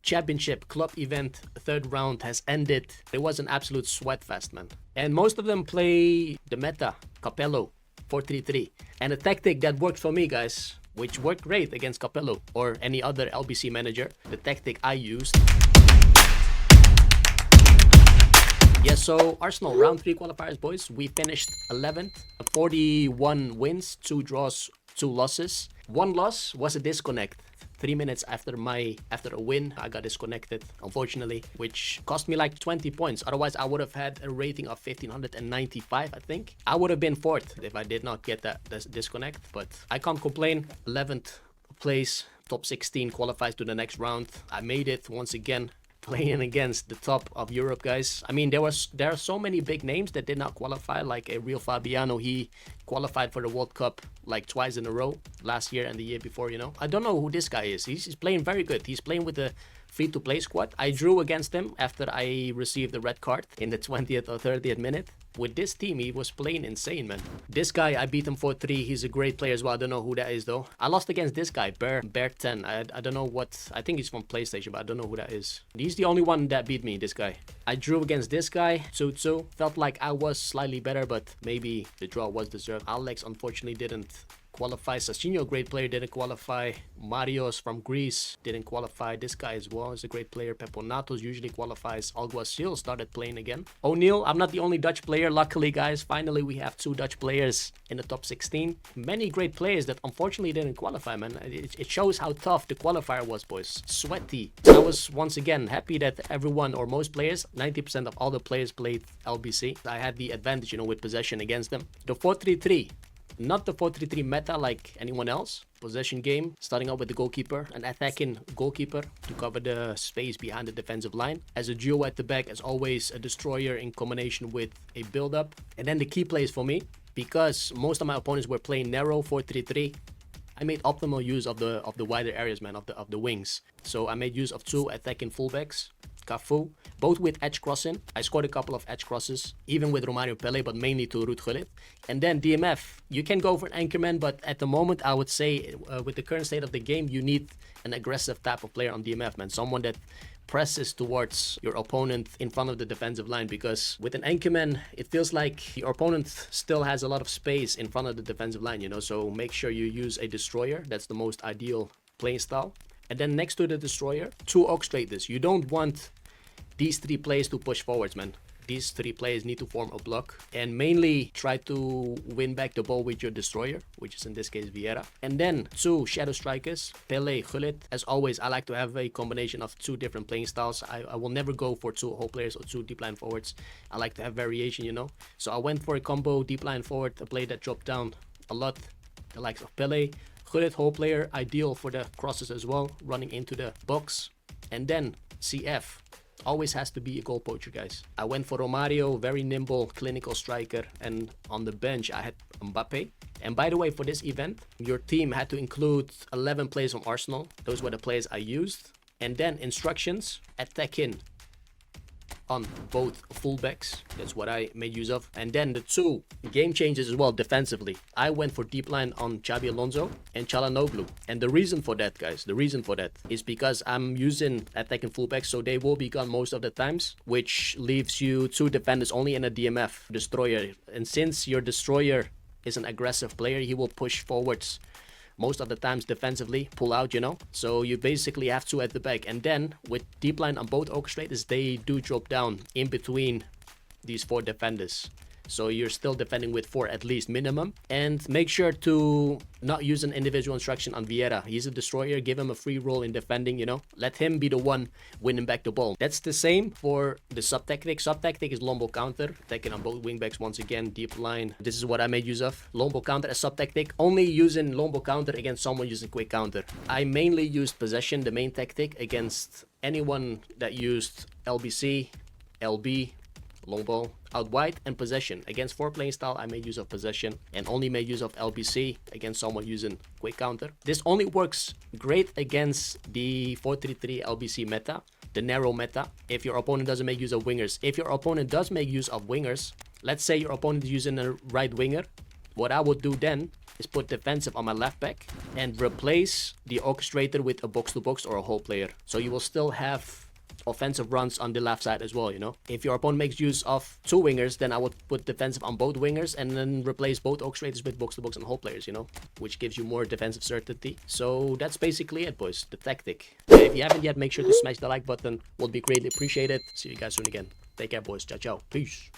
championship club event third round has ended. It was an absolute sweat fest, man. And most of them play the meta, Capello, 4-3-3. And a tactic that worked for me, guys, which worked great against Capello or any other LBC manager, the tactic I used. Yeah, so Arsenal round 3 qualifiers, boys. We finished 11th, 41 wins, 2 draws, 2 losses. One loss was a disconnect. 3 minutes after a win, I got disconnected, unfortunately, which cost me like 20 points. Otherwise, I would have had a rating of 1595, I think. I would have been 4th if I did not get that disconnect, but I can't complain. 11th place, top 16 qualifies to the next round. I made it once again, playing against the top of Europe, guys. I mean, there are so many big names that did not qualify, like a real Fabiano. He qualified for the World Cup like twice in a row, last year and the year before, you know. I don't know who this guy is. He's playing very good. He's playing with the free-to-play squad. I drew against him after I received the red card in the 20th or 30th minute. With this team, he was playing insane, man. This guy, I beat him 4-3. He's a great player as well. I don't know who that is, though. I lost against this guy, Bear 10. I don't know what... I think he's from PlayStation, but I don't know who that is. He's the only one that beat me, this guy. I drew against this guy, 2-2. Felt like I was slightly better, but maybe the draw was deserved. Alex, unfortunately, didn't qualify. Sassinho, great player, didn't qualify. Marios from Greece didn't qualify. This guy as well is a great player. Peponatos usually qualifies. Alguacil started playing again. O'Neal, I'm not the only Dutch player. Luckily, guys, finally we have 2 Dutch players in the top 16. Many great players that unfortunately didn't qualify, man. It shows how tough the qualifier was, boys. Sweaty. I was once again happy that everyone or most players, 90% of all the players played LBC. I had the advantage, you know, with possession against them. The 4-3-3. Not the 4-3-3 meta like anyone else. Possession game, starting out with the goalkeeper, an attacking goalkeeper to cover the space behind the defensive line. As a duo at the back, as always, a destroyer in combination with a build-up. And then the key plays for me, because most of my opponents were playing narrow 4-3-3. I made optimal use of the wider areas, man, of the wings. So I made use of 2 attacking fullbacks, Cafu, both with edge crossing. I scored a couple of edge crosses, even with Romario Pele, but mainly to Ruud Gullit. And then DMF, you can go for an anchorman, but at the moment, I would say, with the current state of the game, you need an aggressive type of player on DMF, man. Someone that presses towards your opponent in front of the defensive line, because with an anchorman, it feels like your opponent still has a lot of space in front of the defensive line, you know, so make sure you use a destroyer. That's the most ideal playing style. And then next to the destroyer, 2 orchestrators. You don't want these 3 players to push forwards, man. These 3 players need to form a block and mainly try to win back the ball with your destroyer, which is in this case Vieira. And then 2 shadow strikers, Pele, Gullit. As always, I like to have a combination of 2 different playing styles. I will never go for 2 whole players or 2 deep line forwards. I like to have variation, you know. So I went for a combo deep line forward, a play that dropped down a lot, the likes of Pele. Gullit, whole player, ideal for the crosses as well, running into the box. And then CF. Always has to be a goal poacher, guys. I went for Romario, very nimble, clinical striker. And on the bench, I had Mbappe. And by the way, for this event, your team had to include 11 players from Arsenal. Those were the players I used. And then instructions, attack in on both fullbacks. That's what I made use of. And then the 2 game changes as well defensively. I went for deep line on Xabi Alonso and Çalhanoğlu. And the reason for that, guys, the reason for that is because I'm using attacking fullbacks, so they will be gone most of the times, which leaves you 2 defenders only in a DMF destroyer. And since your destroyer is an aggressive player, he will push forwards most of the times defensively, pull out, you know. So you basically have 2 at the back. And then with deep line on both orchestrators, they do drop down in between these 4 defenders. So you're still defending with 4 at least minimum. And make sure to not use an individual instruction on Vieira. He's a destroyer. Give him a free role in defending, you know. Let him be the one winning back the ball. That's the same for the sub-tactic. Sub-tactic is Lombo counter. Attacking on both wingbacks once again. Deep line. This is what I made use of. Lombo counter as sub-tactic. Only using Lombo counter against someone using quick counter. I mainly used possession, the main tactic, against anyone that used LBC, LB, long ball, out wide, and possession. Against 4 playing style, I made use of possession and only made use of LBC against someone using quick counter. This only works great against the 4-3-3 LBC meta, the narrow meta, if your opponent doesn't make use of wingers. If your opponent does make use of wingers, let's say your opponent is using a right winger, What I would do then is put defensive on my left back and replace the orchestrator with a box-to-box or a whole player. So you will still have offensive runs on the left side as well, you know. If your opponent makes use of 2 wingers, then I would put defensive on both wingers and then replace both orchestrators with box-to-box and whole players, you know, which gives you more defensive certainty. So that's basically it, boys, the tactic. If you haven't yet, make sure to smash the like button. Would be greatly appreciated. See you guys soon again. Take care, boys. Ciao, ciao. Peace.